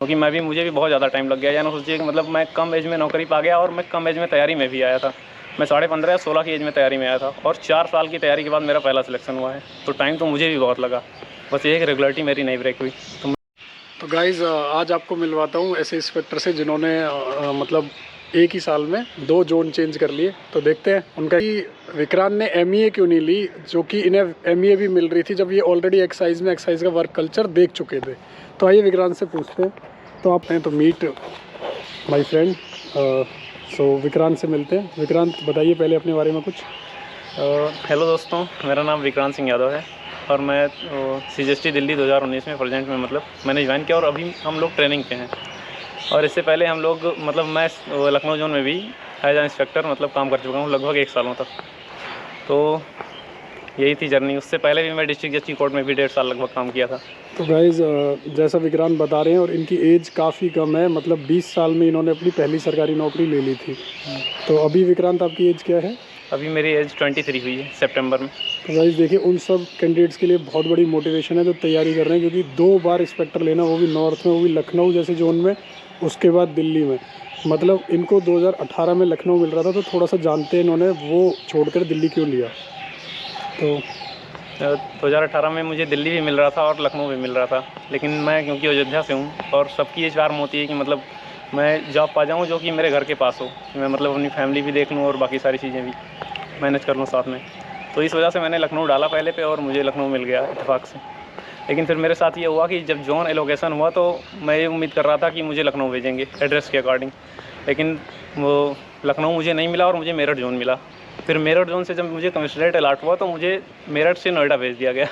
क्योंकि मुझे भी बहुत ज़्यादा टाइम लग गया। यानी सोचिए कि मतलब मैं कम एज में नौकरी पा गया और मैं कम एज में तैयारी में भी आया था। मैं 15.5 या 16 की एज में तैयारी में आया था और 4 साल की तैयारी के बाद मेरा पहला सिलेक्शन हुआ है। तो टाइम तो मुझे भी बहुत लगा, बस ये कि रेगुलरिटी मेरी नहीं ब्रेक हुई। तो गाइज़ आज आपको मिलवाता हूँ ऐसे इंस्पेक्टर से जिन्होंने मतलब एक ही साल में 2 जोन चेंज कर लिए। तो देखते हैं उनका कि विक्रांत ने एमईए क्यों नहीं ली, जो कि इन्हें एमईए भी मिल रही थी जब ये ऑलरेडी एक्साइज का वर्क कल्चर देख चुके थे। तो आइए विक्रांत से पूछते हैं। तो आप हैं तो मीट माय फ्रेंड, सो विक्रांत से मिलते हैं। विक्रांत बताइए पहले अपने बारे में कुछ। हेलो दोस्तों, मेरा नाम विक्रांत सिंह यादव है और मैं CGST दिल्ली 2019 में प्रेजेंट में मतलब मैंने ज्वाइन किया और अभी हम लोग ट्रेनिंग पे हैं। और इससे पहले हम लोग मतलब मैं लखनऊ जोन में भी एज ए इंस्पेक्टर मतलब काम कर चुका हूँ लगभग 1 सालों तक। तो यही थी जर्नी। उससे पहले भी मैं डिस्ट्रिक्ट जज की कोर्ट में भी 1.5 साल लगभग काम किया था। तो गाइज़ जैसा विक्रांत बता रहे हैं और इनकी एज काफ़ी कम है, मतलब 20 साल में इन्होंने अपनी पहली सरकारी नौकरी ले ली थी। तो अभी विक्रांत आपकी एज क्या है? अभी मेरी एज 23 हुई है सितंबर में। तो गाइस देखिए उन सब कैंडिडेट्स के लिए बहुत बड़ी मोटिवेशन है जो तैयारी कर रहे हैं, क्योंकि 2 बार इंस्पेक्टर लेना, वो भी नॉर्थ में, वो भी लखनऊ जैसे जोन में, उसके बाद दिल्ली में। मतलब इनको 2018 में लखनऊ मिल रहा था, तो थोड़ा सा जानते हैं इन्होंने वो छोड़कर दिल्ली क्यों लिया। तो 2018 में मुझे दिल्ली भी मिल रहा था और लखनऊ भी मिल रहा था, लेकिन मैं क्योंकि अयोध्या से हूँ और सबकी ये चार्म होती है कि मतलब मैं जॉब पा जाऊँ जो कि मेरे घर के पास हो, मैं मतलब अपनी फैमिली भी देख लूँ और बाकी सारी चीज़ें भी मैनेज कर लूँ साथ में। तो इस वजह से मैंने लखनऊ डाला पहले पे और मुझे लखनऊ मिल गया इत्तेफाक से। लेकिन फिर मेरे साथ ये हुआ कि जब जोन एलोकेशन हुआ तो मैं ये उम्मीद कर रहा था कि मुझे लखनऊ भेजेंगे एड्रेस के अकॉर्डिंग, लेकिन वो लखनऊ मुझे नहीं मिला और मुझे मेरठ जोन मिला। फिर मेरठ जोन से जब मुझे कमिश्नरेट अलॉट हुआ तो मुझे मेरठ से नोएडा भेज दिया गया।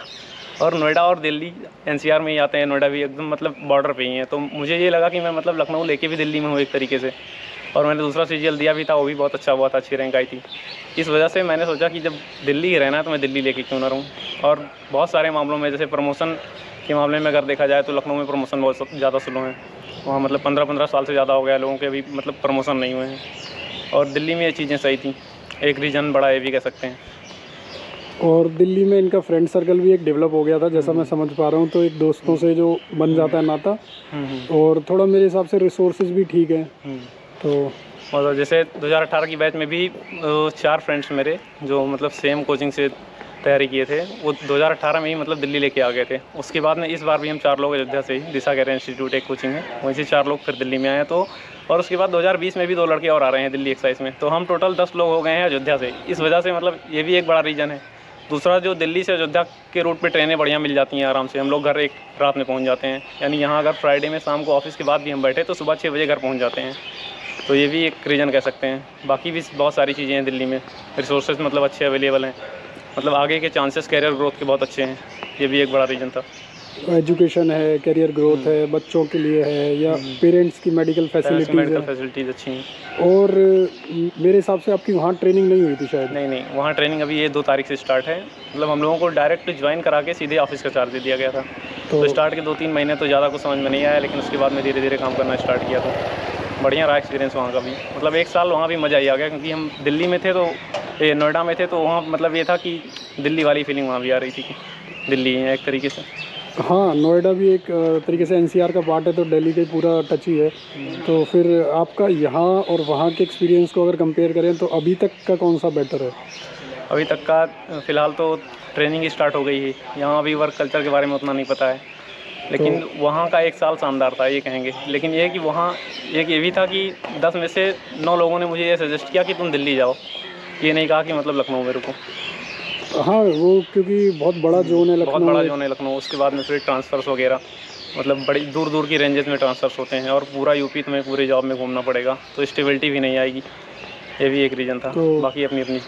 और नोएडा और दिल्ली NCR में ही आते हैं, नोएडा भी एकदम मतलब बॉर्डर पे ही है। तो मुझे ये लगा कि मैं मतलब लखनऊ लेके भी दिल्ली में हूँ एक तरीके से। और मैंने दूसरा CGL दिया भी था, वो भी बहुत अच्छा हुआ था, अच्छी रैंक आई थी। इस वजह से मैंने सोचा कि जब दिल्ली ही रहना है तो मैं दिल्ली लेके क्यों ना रहूँ। और बहुत सारे मामलों में, जैसे प्रमोशन के मामले में अगर देखा जाए तो लखनऊ में प्रमोशन बहुत ज़्यादा स्लो हैं। वहाँ मतलब 15-15 साल से ज़्यादा हो गया लोगों के भी मतलब प्रमोशन नहीं हुए हैं। और दिल्ली में ये चीज़ें सही थी, एक रीज़न बड़ा ये भी कह सकते हैं। और दिल्ली में इनका फ्रेंड सर्कल भी एक डेवलप हो गया था, जैसा मैं समझ पा रहा हूँ। तो एक दोस्तों से जो बन जाता है नाता, और थोड़ा मेरे हिसाब से रिसोर्सेज भी ठीक हैं। तो और जैसे 2018 की बैच में भी 4 फ्रेंड्स मेरे जो मतलब सेम कोचिंग से तैयारी किए थे, वो 2018 में ही मतलब दिल्ली लेके आ गए थे। उसके बाद में इस बार भी हम 4 लोग अयोध्या से ही, दिशा कैरियर इंस्टीट्यूट एक कोचिंग है, वहीं से 4 लोग फिर दिल्ली में आए। तो और उसके बाद 2020 में भी 2 लड़के और आ रहे हैं दिल्ली एक्साइज में। तो हम टोटल 10 लोग हो गए हैं अयोध्या से। इस वजह से मतलब ये भी एक बड़ा रीज़न है। दूसरा, जो दिल्ली से अयोध्या के रूट पे ट्रेनें बढ़िया मिल जाती हैं आराम से, हम लोग घर एक रात में पहुंच जाते हैं। यानी यहाँ अगर फ्राइडे में शाम को ऑफिस के बाद भी हम बैठे तो सुबह 6 बजे घर पहुंच जाते हैं। तो ये भी एक रीज़न कह सकते हैं। बाकी भी बहुत सारी चीज़ें हैं दिल्ली में, रिसोर्सेज मतलब अच्छे अवेलेबल हैं, मतलब आगे के चांसेस कैरियर ग्रोथ के बहुत अच्छे हैं। ये भी एक बड़ा रीज़न था। एजुकेशन है, करियर ग्रोथ है, बच्चों के लिए है, या पेरेंट्स की मेडिकल फैसिलिटीज़ अच्छी हैं। और मेरे हिसाब से आपकी वहाँ ट्रेनिंग नहीं हुई थी शायद? नहीं, वहाँ ट्रेनिंग अभी ये 2 तारीख से स्टार्ट है। मतलब हम लोगों को डायरेक्ट ज्वाइन करा के सीधे ऑफिस का चार्ज दे दिया गया था। तो स्टार्ट के 2-3 महीने तो ज़्यादा कुछ समझ में नहीं आया, लेकिन उसके बाद में धीरे धीरे काम करना स्टार्ट किया। तो बढ़िया रहा एक्सपीरियंस वहाँ का भी। मतलब 1 साल वहाँ भी मज़ा ही आ गया, क्योंकि हम दिल्ली में थे तो ये नोएडा में थे, तो वहाँ मतलब ये था कि दिल्ली वाली फीलिंग वहाँ भी आ रही थी कि दिल्ली है एक तरीके से। हाँ, नोएडा भी एक तरीके से NCR का पार्ट है, तो दिल्ली का पूरा टच ही है। तो फिर आपका यहाँ और वहाँ के एक्सपीरियंस को अगर कंपेयर करें तो अभी तक का कौन सा बेटर है? अभी तक का फ़िलहाल तो ट्रेनिंग ही स्टार्ट हो गई है। यहाँ अभी वर्क कल्चर के बारे में उतना नहीं पता है, लेकिन वहाँ का 1 साल शानदार था ये कहेंगे। लेकिन ये है कि वहाँ एक ये भी था कि 10 में से 9 लोगों ने मुझे ये सजेस्ट किया कि तुम दिल्ली जाओ, ये नहीं कहा कि मतलब लखनऊ में रुको। हाँ, वो क्योंकि बहुत बड़ा जोन है लखनऊ, बहुत बड़ा जोन है लखनऊ। उसके बाद में फिर ट्रांसफ़र्स वगैरह, मतलब बड़ी दूर दूर की रेंजेस में ट्रांसफ़र्स होते हैं, और पूरा यूपी तुम्हें पूरे जॉब में घूमना पड़ेगा, तो स्टेबिलिटी भी नहीं आएगी। ये भी एक रीज़न था। तो बाकी अपनी अपनी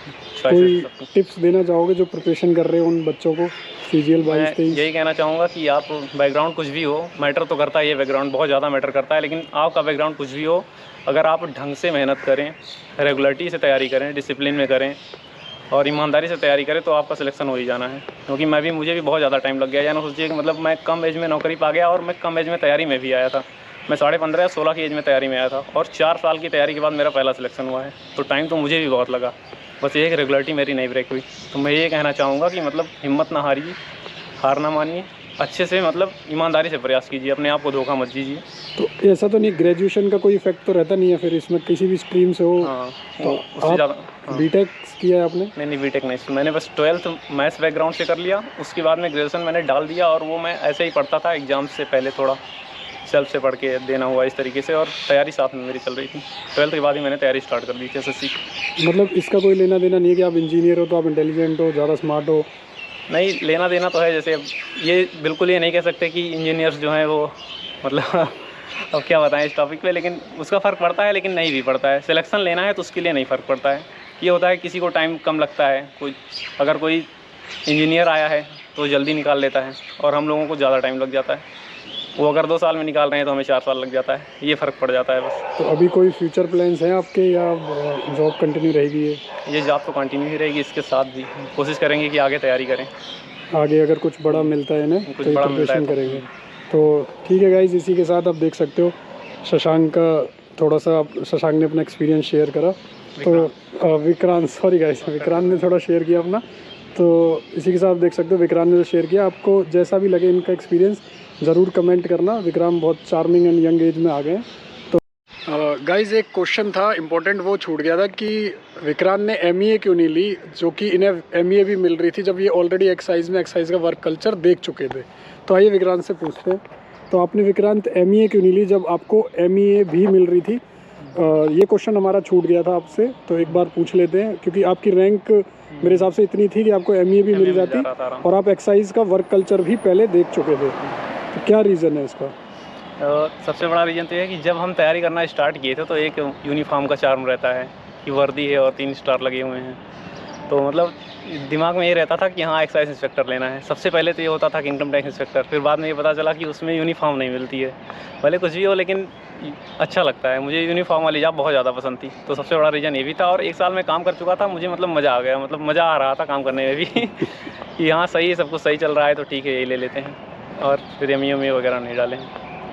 कोई टिप्स देना चाहोगे जो प्रिपरेशन कर रहे हो उन बच्चों को CGL 22-23? यही कहना चाहूँगा कि आप बैकग्राउंड कुछ भी हो, मैटर तो करता है, ये बैकग्राउंड बहुत ज़्यादा मैटर करता है, लेकिन आपका बैकग्राउंड कुछ भी हो, अगर आप ढंग से मेहनत करें, रेगुलरिटी से तैयारी करें, डिसिप्लिन में करें और ईमानदारी से तैयारी करें, तो आपका सिलेक्शन हो ही जाना है। क्योंकि मुझे भी बहुत ज़्यादा टाइम लग गया। यानी सोचिए कि मतलब मैं कम एज में नौकरी पा गया और मैं कम एज में तैयारी में भी आया था। मैं 15.5 या 16 की एज में तैयारी में आया था और 4 साल की तैयारी के बाद मेरा पहला सिलेक्शन हुआ है। तो टाइम तो मुझे भी बहुत लगा, बस ये कि रेगुलरिटी मेरी नहीं ब्रेक हुई। तो मैं ये कहना चाहूँगा कि मतलब हिम्मत ना हारिए, हार ना मानिए अच्छे से मतलब ईमानदारी से प्रयास कीजिए, अपने आप को धोखा मत दीजिए। तो ऐसा तो नहीं, ग्रेजुएशन का कोई इफेक्ट तो रहता नहीं है फिर इसमें, किसी भी स्ट्रीम से हो? हाँ, तो उससे ज़्यादा। हाँ। बीटेक किया है आपने? नहीं बीटेक नहीं, मैंने बस 12th मैथ्स बैकग्राउंड से कर लिया। उसके बाद में ग्रेजुएशन मैंने डाल दिया, और वो मैं ऐसे ही पढ़ता था, एग्ज़ाम से पहले थोड़ा सेल्फ से पढ़ के देना हुआ इस तरीके से, और तैयारी साथ में मेरी चल रही थी। 12th के बाद ही मैंने तैयारी स्टार्ट कर दी थी SSC की। मतलब इसका कोई लेना देना नहीं है कि आप इंजीनियर हो तो आप इंटेलिजेंट हो, ज़्यादा स्मार्ट हो? नहीं, लेना देना तो है। जैसे ये बिल्कुल ये नहीं कह सकते कि इंजीनियर्स जो हैं वो मतलब अब क्या बताएं इस टॉपिक पे, लेकिन उसका फ़र्क पड़ता है, लेकिन नहीं भी पड़ता है। सिलेक्शन लेना है तो उसके लिए नहीं फ़र्क पड़ता है। ये होता है किसी को टाइम कम लगता है, अगर कोई इंजीनियर आया है तो जल्दी निकाल लेता है, और हम लोगों को ज़्यादा टाइम लग जाता है। वो अगर 2 साल में निकाल रहे हैं तो हमें 4 साल लग जाता है। ये फ़र्क पड़ जाता है बस। तो अभी कोई फ्यूचर प्लान्स हैं आपके, या जॉब कंटिन्यू रहेगी? ये जॉब तो कंटिन्यू ही रहेगी, इसके साथ भी कोशिश करेंगे कि आगे तैयारी करें। आगे अगर कुछ बड़ा मिलता है इन्हें कुछ तो बड़ा मिलता है प्रिपरेशन करेंगे। तो ठीक है गाइज, इसी के साथ आप देख सकते हो शशांक का थोड़ा सा, शशांक ने अपना एक्सपीरियंस शेयर करा। तो विक्रांत, सॉरी गाइज, विक्रांत ने थोड़ा शेयर किया अपना। तो इसी के साथ देख सकते हो विक्रांत ने जो शेयर किया, आपको जैसा भी लगे इनका एक्सपीरियंस ज़रूर कमेंट करना। विक्रांत बहुत चार्मिंग एंड यंग एज में आ गए हैं। तो गाइज एक क्वेश्चन था इम्पोर्टेंट, वो छूट गया था कि विक्रांत ने MEA क्यों नहीं ली, जो कि इन्हें MEA भी मिल रही थी जब ये ऑलरेडी एक्साइज का वर्क कल्चर देख चुके थे। तो आइए विक्रांत से पूछते हैं। तो आपने विक्रांत MEA क्यों नहीं ली जब आपको MEA भी मिल रही थी? ये क्वेश्चन हमारा छूट गया था आपसे, तो एक बार पूछ लेते हैं, क्योंकि आपकी रैंक मेरे हिसाब से इतनी थी कि आपको MEA भी मिल जाती, और आप एक्साइज का वर्क कल्चर भी पहले देख चुके थे। तो क्या रीज़न है इसका? सबसे बड़ा रीज़न तो ये है कि जब हम तैयारी करना स्टार्ट किए थे तो एक यूनिफॉर्म का चार्म रहता है कि वर्दी है और 3 स्टार लगे हुए हैं। तो मतलब दिमाग में ये रहता था कि हाँ एक्साइज इंस्पेक्टर लेना है। सबसे पहले तो ये होता था कि इनकम टैक्स इंस्पेक्टर, फिर बाद में ये पता चला कि उसमें यूनिफॉर्म नहीं मिलती है। भले कुछ भी हो, लेकिन अच्छा लगता है। मुझे यूनिफॉर्म वाली जॉब बहुत ज़्यादा पसंद थी, तो सबसे बड़ा रीज़न ये भी था। और 1 साल में काम कर चुका था, मुझे मतलब मज़ा आ गया, मतलब मज़ा आ रहा था काम करने में भी कि हाँ सही है, सब कुछ सही चल रहा है तो ठीक है यही ले लेते हैं, और फिर MEA वगैरह नहीं डालें।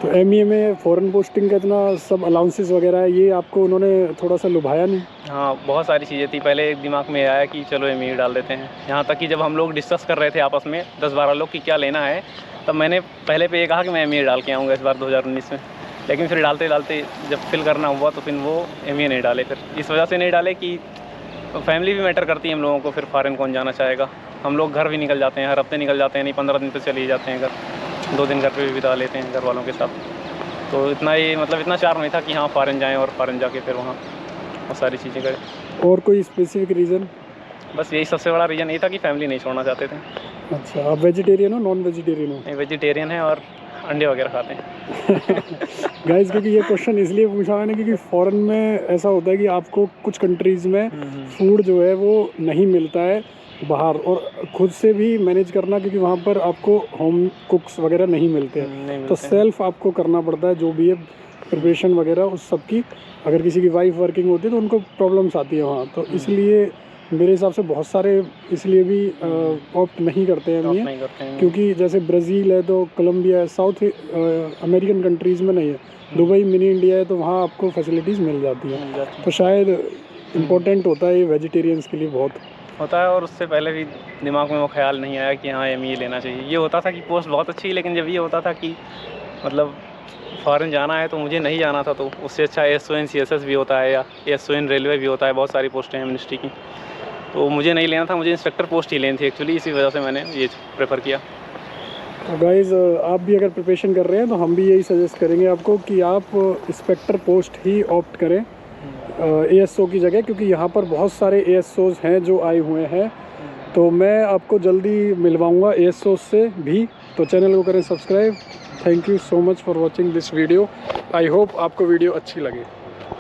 तो MEA में फ़ॉरेन पोस्टिंग का इतना सब अलाउंसेस वगैरह है, ये आपको उन्होंने थोड़ा सा लुभाया नहीं? हाँ, बहुत सारी चीज़ें थी। पहले एक दिमाग में आया कि चलो MEA डाल देते हैं। यहाँ तक कि जब हम लोग डिस्कस कर रहे थे आपस में 10-12 लोग कि क्या लेना है, तब मैंने पहले पे ये कहा कि मैं MEA डाल के आऊँगा इस बार 2019 में। लेकिन फिर डालते डालते जब फिल करना हुआ तो फिर वो MEA नहीं डाले। फिर इस वजह से नहीं डाले कि फैमिली भी मैटर करती है हम लोगों को। फिर फ़ॉरेन कौन जाना चाहेगा? हम लोग घर भी निकल जाते हैं, हर हफ्ते निकल जाते हैं, नहीं 15 दिन तो चले ही जाते हैं घर, 2 दिन घर पे भी बिता लेते हैं घर वालों के साथ। तो इतना ही मतलब इतना चार्म नहीं था कि हाँ फ़ॉरेन जाएँ और फ़ॉरेन जाके फिर वहाँ बहुत सारी चीज़ें करें। और कोई स्पेसिफिक रीज़न? बस यही सबसे बड़ा रीज़न यही था कि फैमिली नहीं छोड़ना चाहते थे। अच्छा, आप वेजिटेरियन हो नॉन वेजिटेरियन हो? नहीं, वेजिटेरियन है और अंडे वगैरह खाते हैं गाइस, क्योंकि ये क्वेश्चन इसलिए पूछा मैंने क्योंकि फ़ॉरेन में ऐसा होता है कि आपको कुछ कंट्रीज़ में फूड जो है वो नहीं मिलता है बाहर, और खुद से भी मैनेज करना, क्योंकि वहाँ पर आपको होम कुक्स वगैरह नहीं मिलते हैं, तो सेल्फ आपको करना पड़ता है जो भी है प्रिपरेशन वगैरह उस सब की। अगर किसी की वाइफ वर्किंग होती है तो उनको प्रॉब्लम्स आती है वहाँ, तो इसलिए मेरे हिसाब से बहुत सारे इसलिए भी ऑप्ट नहीं करते हैं MEA, क्योंकि जैसे ब्राज़ील है तो कोलंबिया है, साउथ अमेरिकन कंट्रीज़ में नहीं है, दुबई मिनी इंडिया है, तो वहाँ आपको फैसिलिटीज़ मिल जाती है। तो शायद इम्पोर्टेंट होता है ये वेजिटेरियंस के लिए बहुत होता है। और उससे पहले भी दिमाग में वो ख्याल नहीं आया कि हाँ MEA लेना चाहिए। ये होता था कि पोस्ट बहुत अच्छी है, लेकिन जब ये होता था कि मतलब फ़ॉरेन जाना है तो मुझे नहीं जाना था, तो उससे अच्छा SON CSS भी होता है या SON रेलवे भी होता है, बहुत सारी पोस्टें हैं मिनिस्ट्री की, तो मुझे नहीं लेना था, मुझे इंस्पेक्टर पोस्ट ही लेनी थी एक्चुअली। इसी वजह से मैंने ये प्रेफर किया। तो गाइज़, आप भी अगर प्रिपरेशन कर रहे हैं तो हम भी यही सजेस्ट करेंगे आपको कि आप इंस्पेक्टर पोस्ट ही ऑप्ट करें ASO की जगह, क्योंकि यहाँ पर बहुत सारे ASOs हैं जो आए हुए हैं। तो मैं आपको जल्दी मिलवाऊँगा ASOs से भी, तो चैनल को करें subscribe. Thank you so much for watching this video. I hope आपको वीडियो अच्छी लगे।